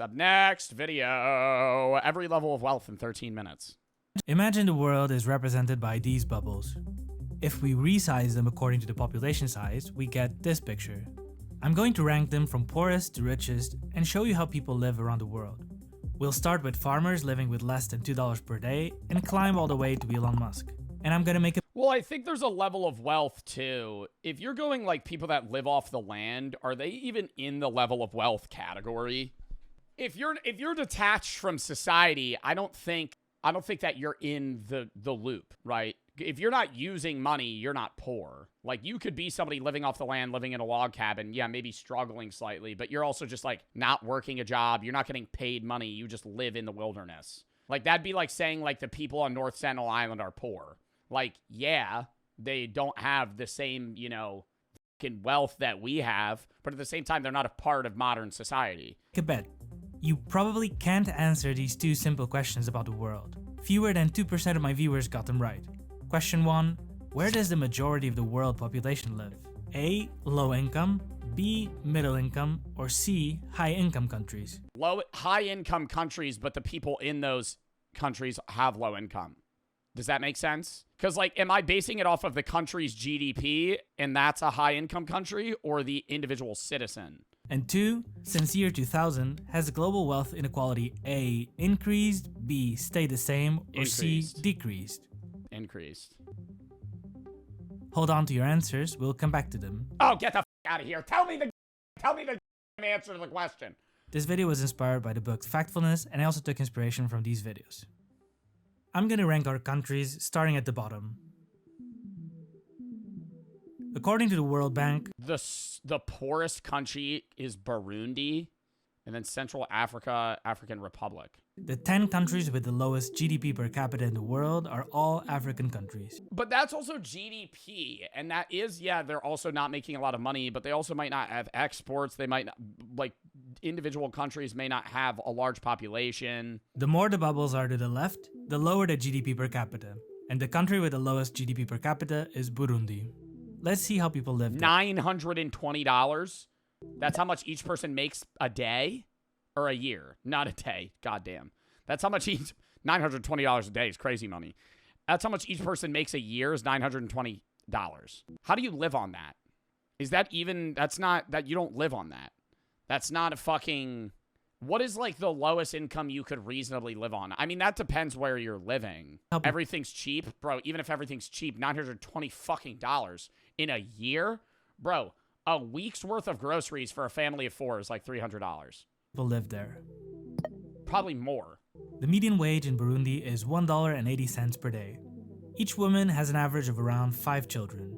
Up next, video. Every level of wealth in 13 minutes. Imagine the world is represented by these bubbles. If we resize them according to the population size, we get this picture. I'm going to rank them from poorest to richest and show you how people live around the world. We'll start with farmers living with less than $2 per day and climb all the way to Elon Musk. And I'm gonna make a— Well, I think there's a level of wealth too. If you're going like people that live off the land, are they even in the level of wealth category? If you're detached from society, I don't think that you're in the loop, right? If you're not using money, you're not poor. Like, you could be somebody living off the land, living in a log cabin, yeah, maybe struggling slightly, but you're also just like not working a job, you're not getting paid money, you just live in the wilderness. Like, that'd be like saying like the people on North Sentinel Island are poor. Like, yeah, they don't have the same, you know, fucking wealth that we have, but at the same time, they're not a part of modern society. a bet. You probably can't answer these two simple questions about the world. Fewer than 2% of my viewers got them right. Question 1. Where does the majority of the world population live? A. Low income, B. Middle income, or C. High income countries? High income countries, but the people in those countries have low income. Does that make sense? Because, like, am I basing it off of the country's GDP and that's a high income country, or the individual citizen? And 2. Since year 2000, has global wealth inequality A. increased, B. stayed the same, or Increased. C. decreased? Increased. Hold on to your answers, we'll come back to them. Oh, get the f out of here. Tell me the answer to the question. This video was inspired by the book Factfulness, and I also took inspiration from these videos. I'm gonna rank our countries starting at the bottom. According to the World Bank, The poorest country is Burundi, and then Central Africa, African Republic. the 10 countries with the lowest GDP per capita in the world are all African countries. But that's also GDP, and that is, yeah, they're also not making a lot of money, but they also might not have exports. They might not, like, individual countries may not have a large population. The more the bubbles are to the left, the lower the GDP per capita. And the country with the lowest GDP per capita is Burundi. Let's see how people live there. $920. That's how much each person makes a day or a year. Not a day. Goddamn. That's how much each $920 a day is crazy money. That's how much each person makes a year is $920. How do you live on that? Is that even, that's not, that you don't live on that. That's not a fucking, what is like the lowest income you could reasonably live on? I mean, that depends where you're living. Everything's cheap, bro. Even if everything's cheap, $920 fucking dollars in a year, bro. A week's worth of groceries for a family of 4 is like $300. People live there. Probably more. The median wage in Burundi is $1.80 per day. Each woman has an average of around 5 children.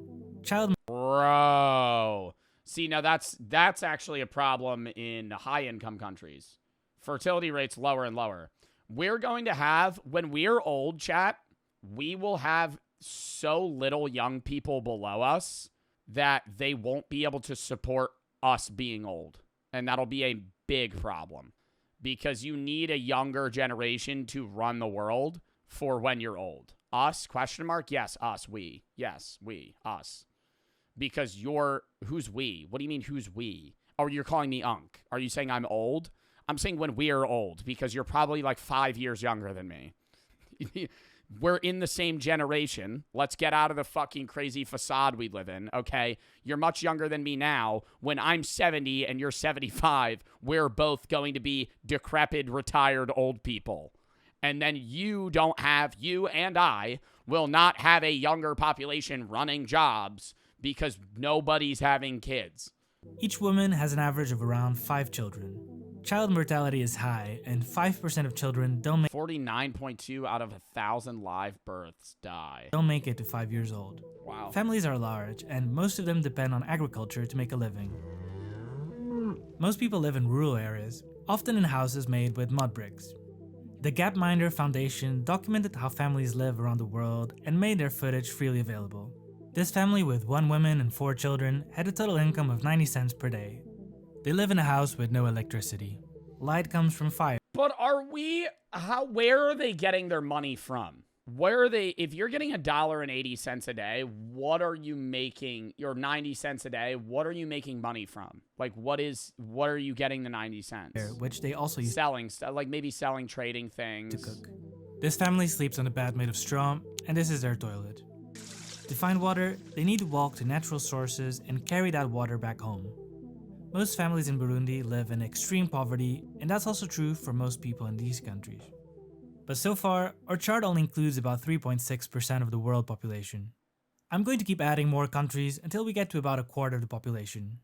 Bro. See, now that's actually a problem in high-income countries. Fertility rates lower and lower. We're going to have, when we're old, chat, we will have so little young people below us that they won't be able to support us being old. And that'll be a big problem. Because you need a younger generation to run the world for when you're old. Us? Question mark? Yes, us. We. Yes, we. Us. Because who's we? What do you mean, who's we? Oh, you're calling me Unk. Are you saying I'm old? I'm saying when we're old, because you're probably like 5 years younger than me. We're in the same generation. Let's get out of the fucking crazy facade we live in, okay? You're much younger than me now. When I'm 70 and you're 75, we're both going to be decrepit, retired old people. And then you and I will not have a younger population running jobs because nobody's having kids. Each woman has an average of around 5 children. Child mortality is high, and 5% of children don't make 49.2 out of 1,000 live births make it to 5 years old. Wow. Families are large, and most of them depend on agriculture to make a living. Most people live in rural areas, often in houses made with mud bricks. The Gapminder Foundation documented how families live around the world and made their footage freely available. This family with 1 woman and 4 children had a total income of 90 cents per day. They live in a house with no electricity. Light comes from fire. But where are they getting their money from? Where are they? If you're getting $1.80 a day, what are you making? Your 90 cents a day. What are you making money from? Like, what are you getting the 90 cents? Which they also use selling stuff, like maybe selling, trading to things. cook. This family sleeps on a bed made of straw, and this is their toilet. To find water, they need to walk to natural sources and carry that water back home. Most families in Burundi live in extreme poverty, and that's also true for most people in these countries. But so far, our chart only includes about 3.6% of the world population. I'm going to keep adding more countries until we get to about a quarter of the population.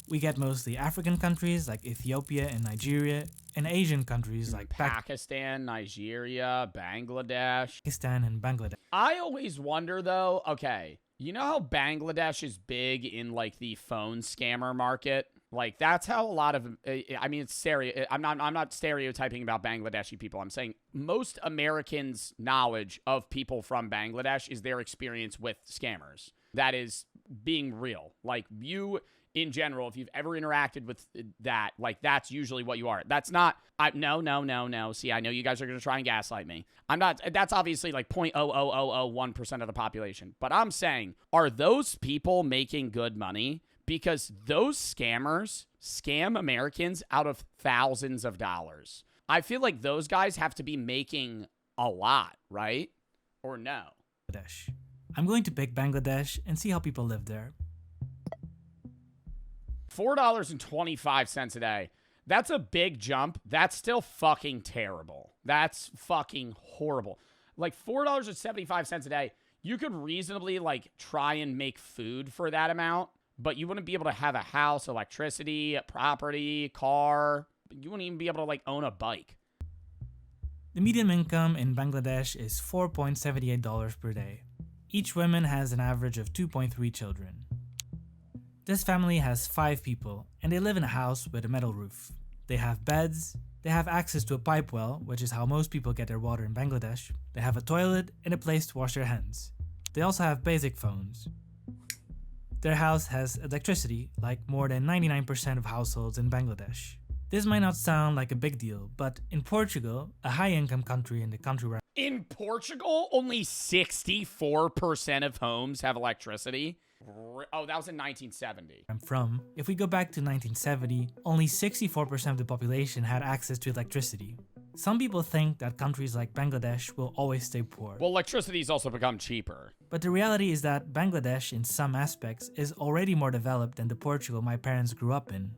We get mostly African countries like Ethiopia and Nigeria, and Asian countries like Pakistan, Nigeria, Bangladesh. Pakistan and Bangladesh. I always wonder though, okay, you know how Bangladesh is big in like the phone scammer market? Like that's how a lot of, I mean, I'm not stereotyping about Bangladeshi people. I'm saying most Americans' knowledge of people from Bangladesh is their experience with scammers. That is being real. Like you, in general, if you've ever interacted with that, like that's usually what you are. That's not, no. See, I know you guys are going to try and gaslight me. I'm not, that's obviously like 0.00001% of the population. But I'm saying, are those people making good money? Because those scammers scam Americans out of thousands of dollars. I feel like those guys have to be making a lot, right? Or no? I'm going to pick Bangladesh and see how people live there. $4.25 a day. That's a big jump. That's still fucking terrible. That's fucking horrible. Like $4.75 a day, you could reasonably like try and make food for that amount. But you wouldn't be able to have a house, electricity, property, car. You wouldn't even be able to like own a bike. The median income in Bangladesh is $4.78 per day. Each woman has an average of 2.3 children. This family has 5 people, and they live in a house with a metal roof. They have beds, they have access to a pipe well, which is how most people get their water in Bangladesh. They have a toilet and a place to wash their hands. They also have basic phones. Their house has electricity, like more than 99% of households in Bangladesh. This might not sound like a big deal, but in Portugal, a high-income country in the country where in Portugal, only 64% of homes have electricity. Oh, that was in 1970. I'm from. If we go back to 1970, only 64% of the population had access to electricity. Some people think that countries like Bangladesh will always stay poor. Well, electricity's also become cheaper. But the reality is that Bangladesh, in some aspects, is already more developed than the Portugal my parents grew up in.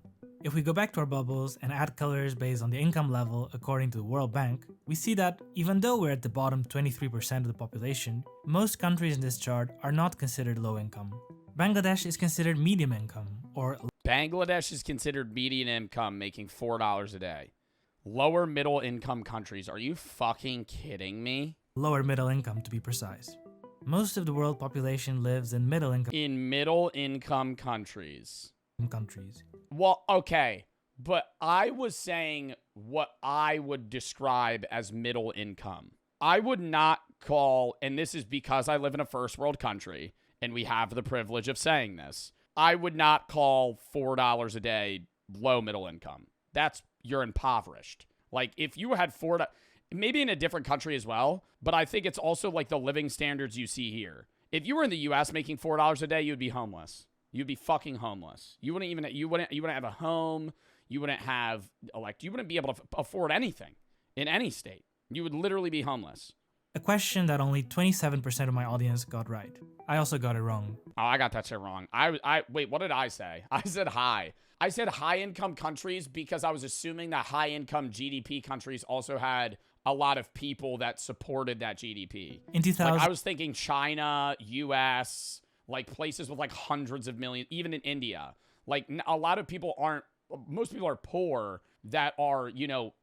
If we go back to our bubbles and add colors based on the income level according to the World Bank, we see that even though we're at the bottom 23% of the population, most countries in this chart are not considered low income. Bangladesh is considered medium income, or Bangladesh is considered median income, making $4 a day. Lower middle income countries. Are you fucking kidding me? Lower middle income to be precise. Most of the world population lives in middle income countries. Well, okay, but I was saying what I would describe as middle income. I would not call, and this is because I live in a first world country, and we have the privilege of saying this, I would not call $4 a day low middle income. You're impoverished. Like, if you had maybe in a different country as well, but I think it's also like the living standards you see here. If you were in the US making $4 a day, you'd be homeless. You'd be fucking homeless. You wouldn't have a home. You wouldn't be able to afford anything in any state. You would literally be homeless. A question that only 27% of my audience got right. I also got it wrong. Oh, I got that shit wrong. Wait, what did I say? I said high. I said high-income countries because I was assuming that high-income GDP countries also had a lot of people that supported that GDP. In 2000, like, I was thinking China, US, like places with like hundreds of millions, even in India. Like a lot of people most people are poor that are,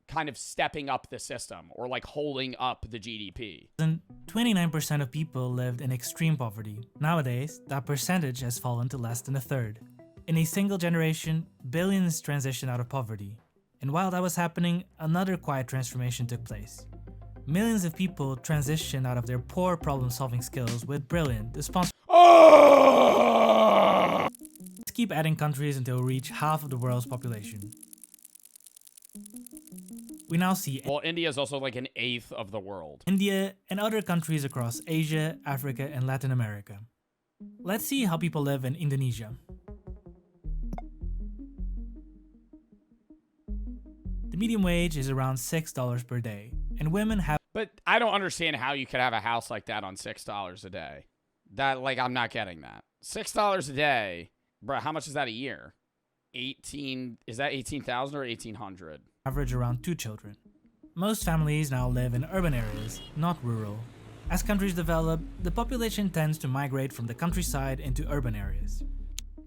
kind of stepping up the system or like holding up the GDP. 29% of people lived in extreme poverty. Nowadays, that percentage has fallen to less than a third. In a single generation, billions transitioned out of poverty. And while that was happening, another quiet transformation took place. Millions of people transitioned out of their poor problem-solving skills with brilliant, responsible. Let's keep adding countries until we reach half of the world's population. We now see Well, India is also like an eighth of the world. India and other countries across Asia, Africa, and Latin America. Let's see how people live in Indonesia. The median wage is around $6 per day, and women have. But I don't understand how you could have a house like that on $6 a day. I'm not getting that. $6 a day, bro. How much is that a year? 18. Is that 18,000 or 1,800? Average around 2 children. Most families now live in urban areas, not rural. As countries develop, the population tends to migrate from the countryside into urban areas.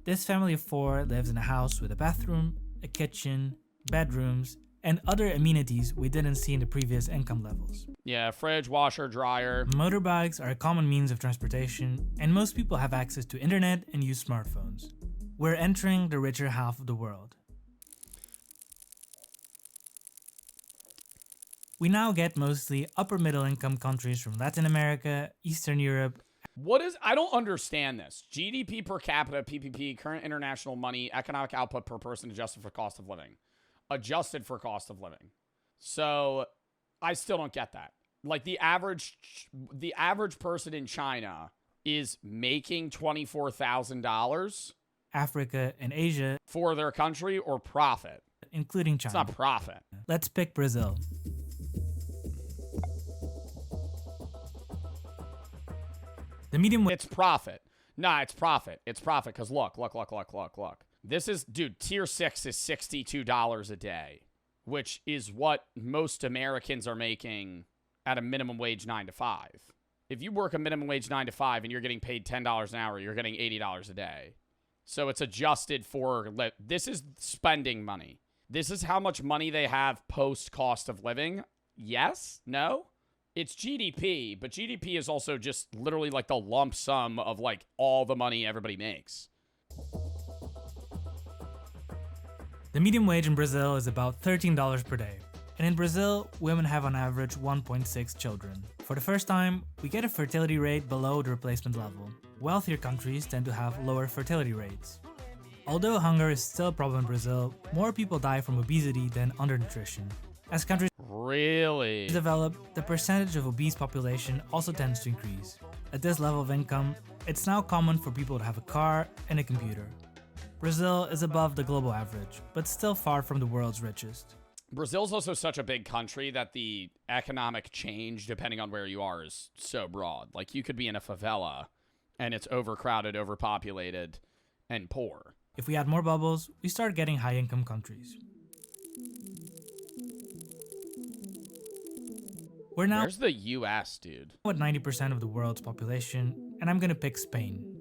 This family of 4 lives in a house with a bathroom, a kitchen, bedrooms, and other amenities we didn't see in the previous income levels. Yeah, fridge, washer, dryer. Motorbikes are a common means of transportation, and most people have access to internet and use smartphones. We're entering the richer half of the world. We now get mostly upper middle income countries from Latin America, Eastern Europe. I don't understand this. GDP per capita, PPP, current international money, economic output per person adjusted for cost of living. Adjusted for cost of living. So I still don't get that. Like the average person in China is making $24,000 Africa and Asia for their country or profit. Including China. It's not profit. Let's pick Brazil. The median It's profit. Nah, it's profit. It's profit because look. This is, dude, tier 6 is $62 a day, which is what most Americans are making at a minimum wage 9 to 5. If you work a minimum wage 9 to 5 and you're getting paid $10 an hour, you're getting $80 a day. So it's adjusted for, this is spending money. This is how much money they have post cost of living. Yes? No? It's GDP, but GDP is also just literally like the lump sum of like all the money everybody makes. The median wage in Brazil is about $13 per day. And in Brazil, women have on average 1.6 children. For the first time, we get a fertility rate below the replacement level. Wealthier countries tend to have lower fertility rates. Although hunger is still a problem in Brazil, more people die from obesity than undernutrition. As countries really develop, the percentage of obese population also tends to increase. At this level of income, it's now common for people to have a car and a computer. Brazil is above the global average, but still far from the world's richest. Brazil's also such a big country that the economic change, depending on where you are, is so broad. Like, you could be in a favela, and it's overcrowded, overpopulated, and poor. If we add more bubbles, we start getting high-income countries. We're now Where's the US, dude? at 90% of the world's population, and I'm gonna pick Spain.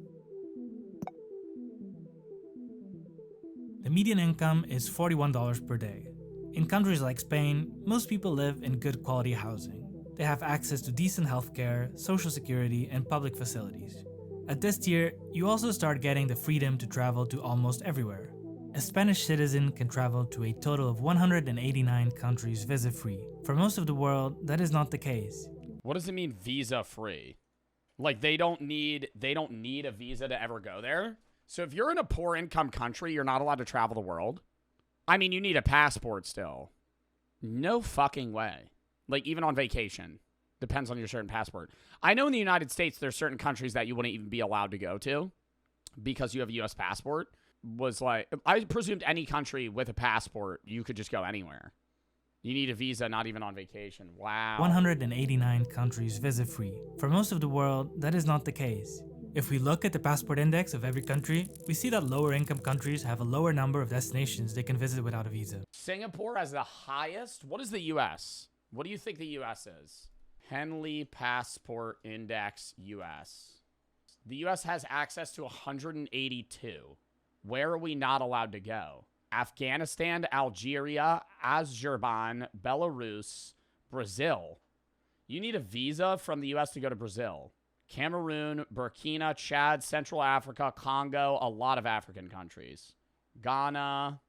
The median income is $41 per day. In countries like Spain, most people live in good quality housing. They have access to decent healthcare, social security, and public facilities. At this tier, you also start getting the freedom to travel to almost everywhere. A Spanish citizen can travel to a total of 189 countries visa-free. For most of the world, that is not the case. What does it mean visa-free? Like, they don't need a visa to ever go there? So if you're in a poor income country, you're not allowed to travel the world? I mean, you need a passport still. No fucking way. Like, even on vacation. Depends on your certain passport. I know in the United States, there's certain countries that you wouldn't even be allowed to go to because you have a U.S. passport. Was like, I presumed any country with a passport, you could just go anywhere. You need a visa, not even on vacation. Wow. 189 countries visa-free. For most of the world, that is not the case. If we look at the passport index of every country, we see that lower income countries have a lower number of destinations they can visit without a visa. Singapore has the highest. What is the U.S.? What do you think the U.S. is? Henley Passport Index U.S. The U.S. has access to 182. Where are we not allowed to go? Afghanistan, Algeria, Azerbaijan, Belarus, Brazil. You need a visa from the U.S. to go to Brazil. Cameroon, Burkina, Chad, Central Africa, Congo, a lot of African countries. Ghana,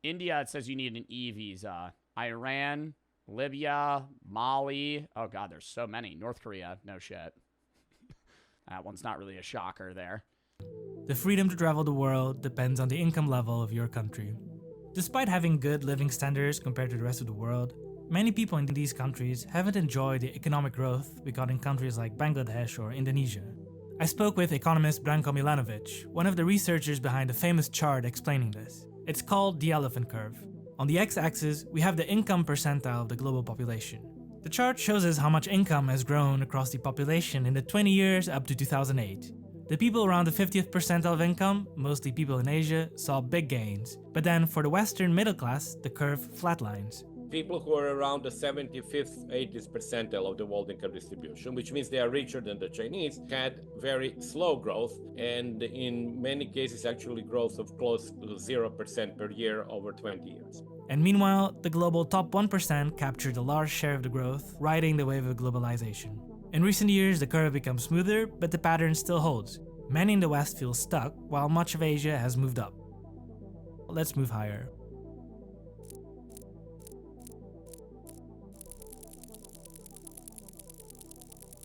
India, it says you need an e-visa. Iran, Libya, Mali. Oh, God, there's so many. North Korea, no shit. That one's not really a shocker there. The freedom to travel the world depends on the income level of your country. Despite having good living standards compared to the rest of the world, Many people in these countries haven't enjoyed the economic growth we got in countries like Bangladesh or Indonesia. I spoke with economist Branko Milanovic, one of the researchers behind the famous chart explaining this. It's called the elephant curve. On the x-axis, we have the income percentile of the global population. The chart shows us how much income has grown across the population in the 20 years up to 2008. The people around the 50th percentile of income, mostly people in Asia, saw big gains. But then for the Western middle class, the curve flatlines. People who are around the 75th, 80th percentile of the world income distribution, which means they are richer than the Chinese, had very slow growth, and in many cases actually growth of close to 0% per year over 20 years. And meanwhile, the global top 1% captured a large share of the growth, riding the wave of globalization. In recent years, the curve becomes smoother, but the pattern still holds. Many in the West feel stuck, while much of Asia has moved up. Let's move higher.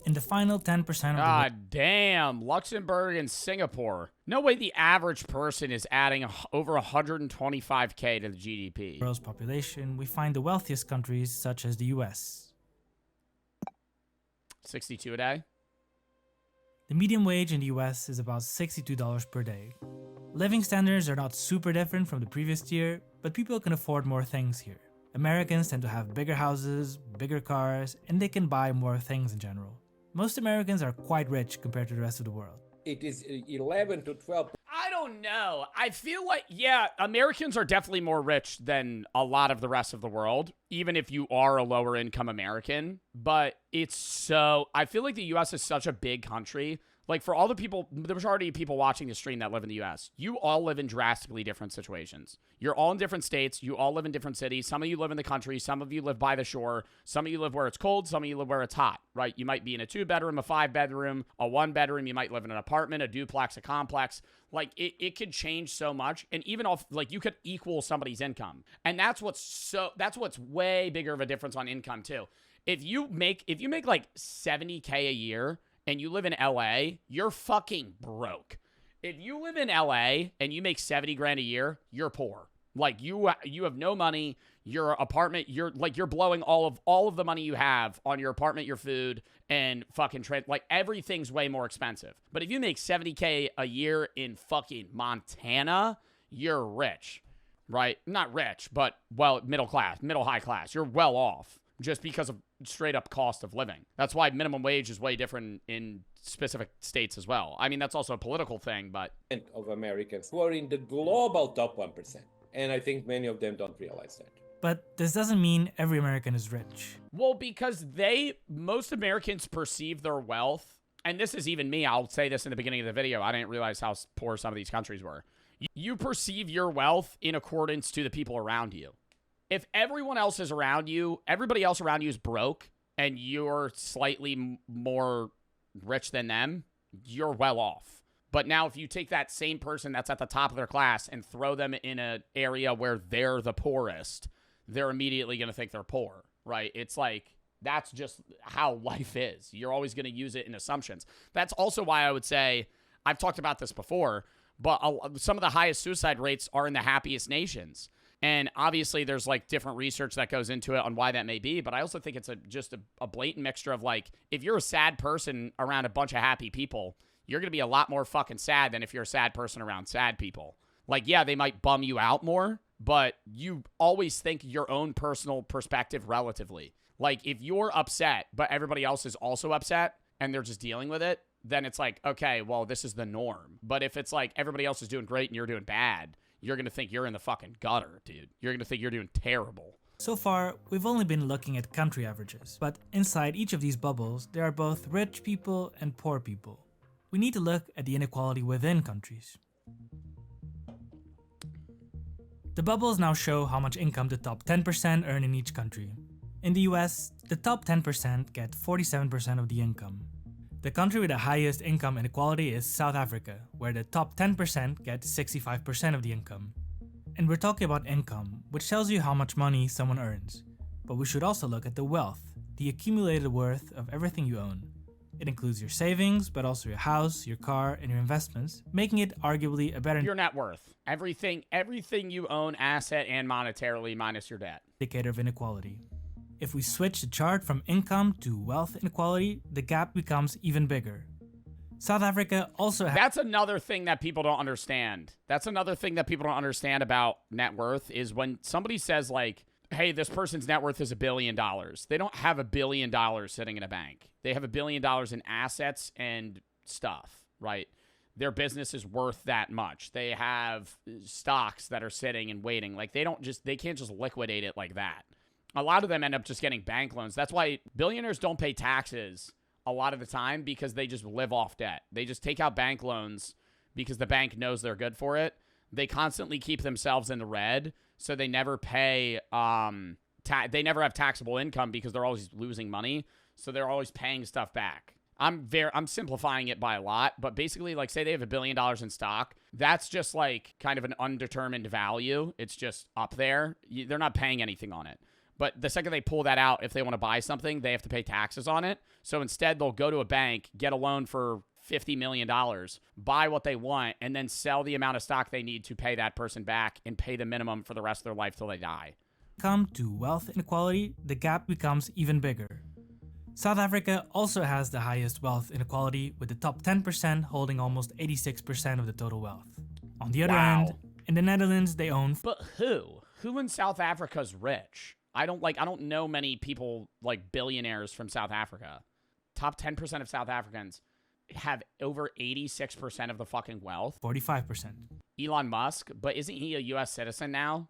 In the final 10% of God damn, Luxembourg and Singapore. No way the average person is adding over 125k to the GDP. the world's population, we find the wealthiest countries such as the US. 62 a day? The median wage in the US is about $62 per day. Living standards are not super different from the previous year, but people can afford more things here. Americans tend to have bigger houses, bigger cars, and they can buy more things in general. Most Americans are quite rich compared to the rest of the world. It is 11 to 12. I don't know. I feel like, yeah, Americans are definitely more rich than a lot of the rest of the world, even if you are a lower income American. But I feel like the US is such a big country. Like, for all the people, the majority of people watching the stream that live in the US, you all live in drastically different situations. You're all in different states. You all live in different cities. Some of you live in the country. Some of you live by the shore. Some of you live where it's cold. Some of you live where it's hot, right? You might be in a 2-bedroom, a 5-bedroom, a 1-bedroom. You might live in an apartment, a duplex, a complex. Like, it could change so much. And even off, like, you could equal somebody's income. And that's what's way bigger of a difference on income, too. If you make like 70K a year, and you live in LA, you're fucking broke. If you live in LA and you make 70 grand a year, you're poor. Like, you have no money. Your apartment, you're blowing all of the money you have on your apartment, your food, and fucking like, everything's way more expensive. But if you make 70K a year in fucking Montana, you're rich, right? Not rich, but, well, middle high class. You're well off just because of straight up cost of living. That's why minimum wage is way different in specific states as well. I mean, that's also a political thing, but... Of Americans who are in the global top 1%. And I think many of them don't realize that. But this doesn't mean every American is rich. Well, because most Americans perceive their wealth, and this is even me, I'll say this in the beginning of the video, I didn't realize how poor some of these countries were. You perceive your wealth in accordance to the people around you. If everybody else around you is broke, and you're slightly more rich than them, you're well off. But now if you take that same person that's at the top of their class and throw them in an area where they're the poorest, they're immediately going to think they're poor, right? It's like, that's just how life is. You're always going to use it in assumptions. That's also why I would say, I've talked about this before, but some of the highest suicide rates are in the happiest nations. And obviously there's like different research that goes into it on why that may be. But I also think it's just a blatant mixture of, like, if you're a sad person around a bunch of happy people, you're going to be a lot more fucking sad than if you're a sad person around sad people. Like, yeah, they might bum you out more, but you always think your own personal perspective relatively. Like, if you're upset, but everybody else is also upset and they're just dealing with it, then it's like, okay, well, this is the norm. But if it's like everybody else is doing great and you're doing bad, you're going to think you're in the fucking gutter, dude. You're going to think you're doing terrible. So far, we've only been looking at country averages, but inside each of these bubbles, there are both rich people and poor people. We need to look at the inequality within countries. The bubbles now show how much income the top 10% earn in each country. In the US, the top 10% get 47% of the income. The country with the highest income inequality is South Africa, where the top 10% get 65% of the income. And we're talking about income, which tells you how much money someone earns. But we should also look at the wealth, the accumulated worth of everything you own. It includes your savings, but also your house, your car, and your investments, making it arguably a better your net worth. Everything you own, asset and monetarily, minus your debt. Indicator of inequality. If we switch the chart from income to wealth inequality, the gap becomes even bigger. South Africa also has... That's another thing that people don't understand. That's another thing that people don't understand about net worth is when somebody says like, hey, this person's net worth is $1 billion. They don't have $1 billion sitting in a bank. They have $1 billion in assets and stuff, right? Their business is worth that much. They have stocks that are sitting and waiting. Like they can't just liquidate it like that. A lot of them end up just getting bank loans. That's why billionaires don't pay taxes a lot of the time because they just live off debt. They just take out bank loans because the bank knows they're good for it. They constantly keep themselves in the red, so they never pay. They never have taxable income because they're always losing money, so they're always paying stuff back. I'm simplifying it by a lot, but basically, like, say they have $1 billion in stock. That's just like kind of an undetermined value. It's just up there. They're not paying anything on it. But the second they pull that out, if they want to buy something, they have to pay taxes on it. So instead, they'll go to a bank, get a loan for $50 million, buy what they want, and then sell the amount of stock they need to pay that person back and pay the minimum for the rest of their life till they die. Come to wealth inequality, the gap becomes even bigger. South Africa also has the highest wealth inequality, with the top 10% holding almost 86% of the total wealth. On the other end, in the Netherlands, they own... But who? Who in South Africa is rich? I don't know many people like billionaires from South Africa. Top 10% of South Africans have over 86% of the fucking wealth. 45%. Elon Musk, but isn't he a US citizen now?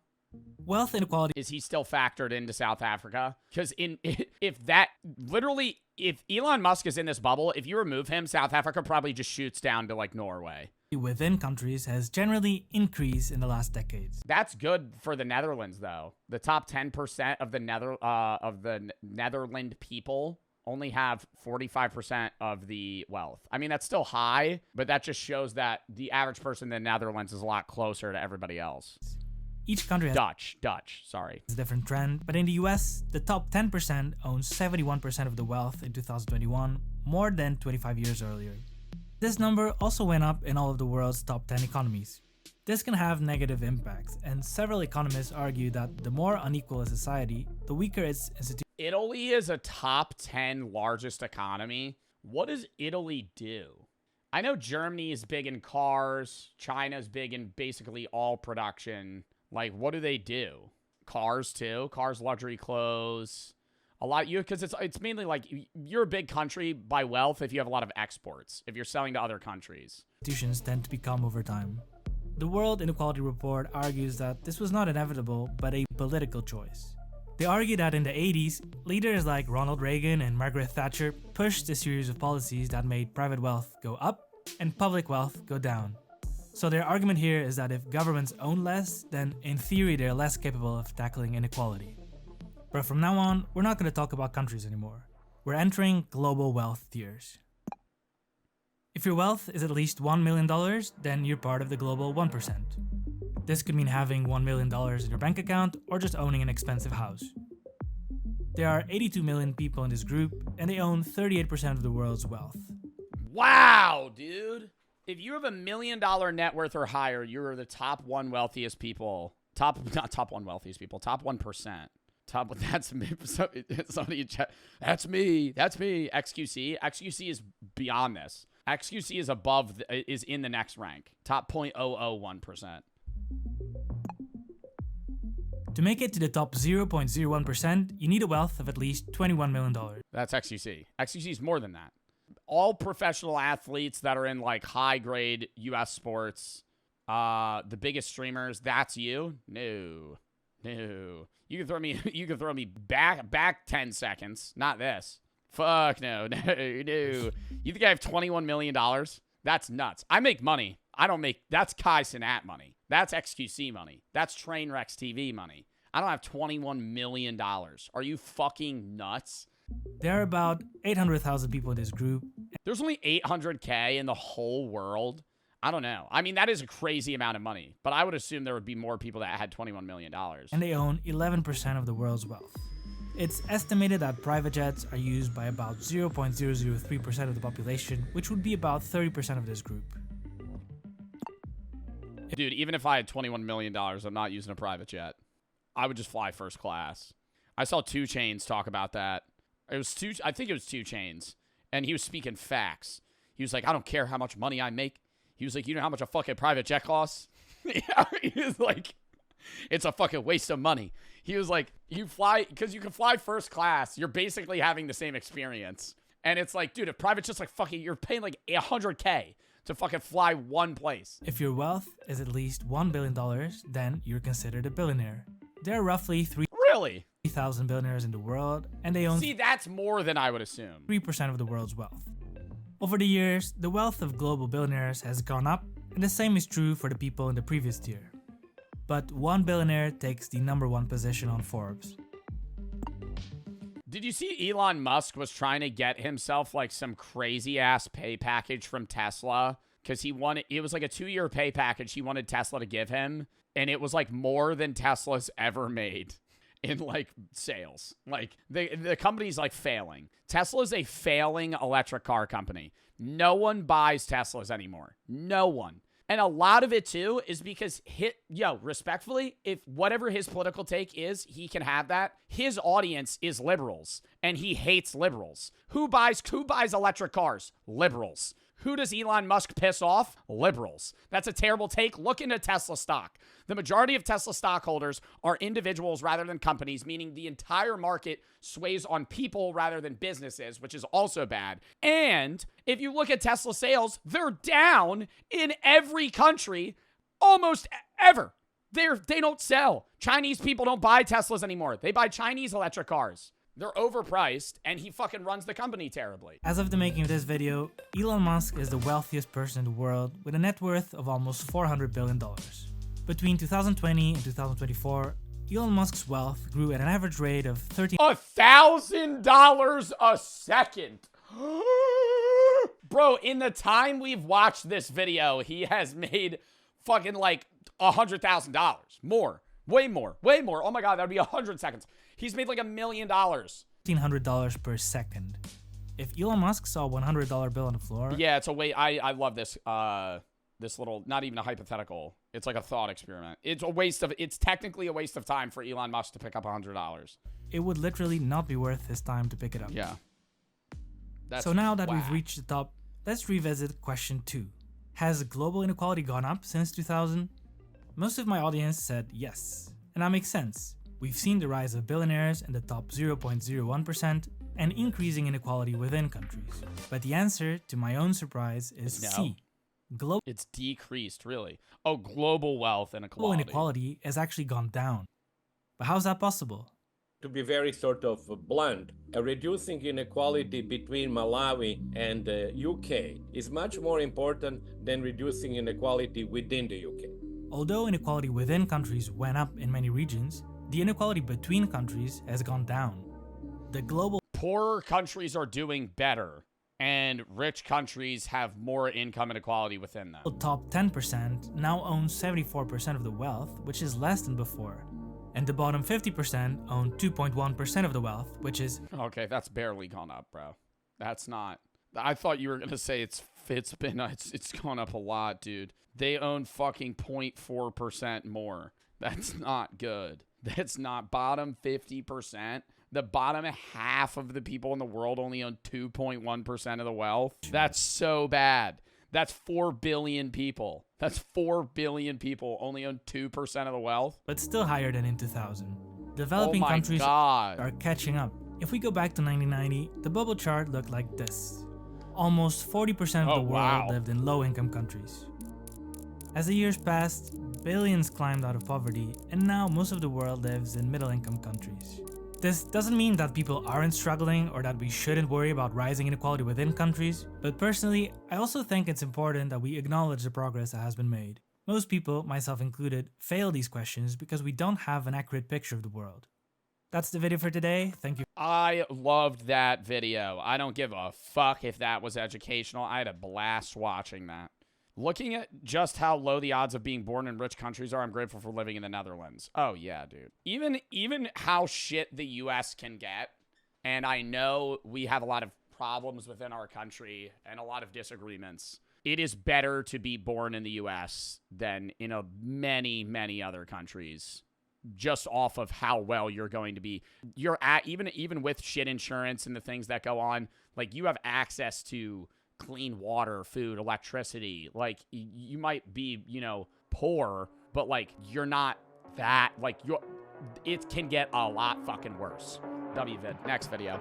Wealth inequality... Is he still factored into South Africa? Because if Elon Musk is in this bubble, if you remove him, South Africa probably just shoots down to like Norway. Within countries has generally increased in the last decades. That's good for the Netherlands, though. The top 10% of the Netherlands people only have 45% of the wealth. I mean, that's still high, but that just shows that the average person in the Netherlands is a lot closer to everybody else. Each country has Dutch, sorry. It's a different trend, but in the US, the top 10% owns 71% of the wealth in 2021, more than 25 years earlier. This number also went up in all of the world's top 10 economies. This can have negative impacts, and several economists argue that the more unequal a society, the weaker its institutions. Italy is a top 10 largest economy. What does Italy do? I know Germany is big in cars. China's big in basically all production. Like, what do they do? Cars, too? Cars, luxury clothes. A lot, because it's mainly like you're a big country by wealth if you have a lot of exports, if you're selling to other countries. Institutions tend to become over time. The World Inequality Report argues that this was not inevitable, but a political choice. They argue that in the 80s, leaders like Ronald Reagan and Margaret Thatcher pushed a series of policies that made private wealth go up and public wealth go down. So their argument here is that if governments own less, then in theory they're less capable of tackling inequality. But from now on, we're not going to talk about countries anymore. We're entering global wealth tiers. If your wealth is at least $1 million, then you're part of the global 1%. This could mean having $1 million in your bank account or just owning an expensive house. There are 82 million people in this group, and they own 38% of the world's wealth. Wow, dude. If you have $1 million net worth or higher, you're the top 1 wealthiest people. Top 1%. That's me. Somebody, that's me. XQC is beyond this. XQC is above, is in the next rank. Top 0.001%. To make it to the top 0.01%, you need a wealth of at least $21 million. That's XQC. XQC is more than that. All professional athletes that are in like high grade US sports, the biggest streamers, that's you? No. You can throw me back 10 seconds. Not this. Fuck no. You think I have $21 million? That's nuts. I make money. That's Kai Cenat money. That's XQC money. That's Trainwrecks TV money. I don't have $21 million. Are you fucking nuts? There are about 800,000 people in this group. There's only 800K in the whole world. I don't know. I mean, that is a crazy amount of money, but I would assume there would be more people that had $21 million. And they own 11% of the world's wealth. It's estimated that private jets are used by about 0.003% of the population, which would be about 30% of this group. Dude, even if I had $21 million, I'm not using a private jet. I would just fly first class. I saw 2 Chainz talk about that. I think it was 2 Chainz. And he was speaking facts. He was like, I don't care how much money I make. He was like, you know how much a fucking private jet costs? Yeah, he was like, it's a fucking waste of money. He was like, because you can fly first class, you're basically having the same experience. And it's like, dude, if private jet's like fucking, you're paying like $100K to fucking fly one place. If your wealth is at least $1 billion, then you're considered a billionaire. There are roughly Really? 3,000 billionaires in the world, and they own See, that's more than I would assume. 3% of the world's wealth. Over the years, the wealth of global billionaires has gone up, and the same is true for the people in the previous tier. But one billionaire takes the #1 position on Forbes. Did you see Elon Musk was trying to get himself like some crazy ass pay package from Tesla? Because it was like a 2-year pay package he wanted Tesla to give him. And it was like more than Tesla's ever made in like sales. Like the company's like failing. Tesla's a failing electric car company. No one buys Teslas anymore. No one. And a lot of it too is because respectfully, if whatever his political take is, he can have that. His audience is liberals and he hates liberals. Who buys electric cars? Liberals. Who does Elon Musk piss off? Liberals. That's a terrible take. Look into Tesla stock. The majority of Tesla stockholders are individuals rather than companies, meaning the entire market sways on people rather than businesses, which is also bad. And if you look at Tesla sales, they're down in every country almost ever. They don't sell. Chinese people don't buy Teslas anymore. They buy Chinese electric cars. They're overpriced, and he fucking runs the company terribly. As of the making of this video, Elon Musk is the wealthiest person in the world with a net worth of almost $400 billion. Between 2020 and 2024, Elon Musk's wealth grew at an average rate of $1,000 a second. Bro, in the time we've watched this video, he has made fucking like $100,000. More. Way more. Oh my God, that would be 100 seconds. He's made like $1 million. $1,500 per second. If Elon Musk saw a $100 bill on the floor... Yeah, it's a way... I love this this little... Not even a hypothetical. It's like a thought experiment. It's technically a waste of time for Elon Musk to pick up $100. It would literally not be worth his time to pick it up. Yeah. So now that we've reached the top, let's revisit question 2. Has global inequality gone up since 2000? Most of my audience said yes. And that makes sense. We've seen the rise of billionaires in the top 0.01% and increasing inequality within countries. But the answer, to my own surprise, is No. C. It's decreased, really. Oh, global wealth and Global equality. inequality has actually gone down. But how's that possible? To be very sort of blunt, reducing inequality between Malawi and the UK is much more important than reducing inequality within the UK. Although inequality within countries went up in many regions, the inequality between countries has gone down. The global Poorer countries are doing better, and rich countries have more income inequality within them. top 10% now owns 74% of the wealth, which is less than before. And the bottom 50% own 2.1% of the wealth, which is... Okay, that's barely gone up, bro. That's not... I thought you were going to say it's gone up a lot, dude. They own fucking 0.4% more. That's not good. That's not bottom 50%. The bottom half of the people in the world only own 2.1% of the wealth. That's so bad. That's 4 billion people. That's 4 billion people only own 2% of the wealth. but still higher than in 2000. Developing oh my countries God. are catching up. If we go back to 1990, the bubble chart looked like this. Almost 40% of Oh, the world wow. lived in low-income countries. As the years passed, billions climbed out of poverty, and now most of the world lives in middle-income countries. This doesn't mean that people aren't struggling or that we shouldn't worry about rising inequality within countries, but personally, I also think it's important that we acknowledge the progress that has been made. Most people, myself included, fail these questions because we don't have an accurate picture of the world. That's the video for today. Thank you. I loved that video. I don't give a fuck if that was educational. I had a blast watching that. Looking at just how low the odds of being born in rich countries are, I'm grateful for living in the Netherlands. Oh, yeah, dude. Even how shit the U.S. can get, and I know we have a lot of problems within our country and a lot of disagreements, it is better to be born in the U.S. than in many, many other countries. just off of how well you're going to be. You're at, even with shit insurance and the things that go on, like, you have access to clean water, food, electricity. Like, you might be, you know, poor, but like, you're not that, like, it can get a lot fucking worse. WVid. Next video.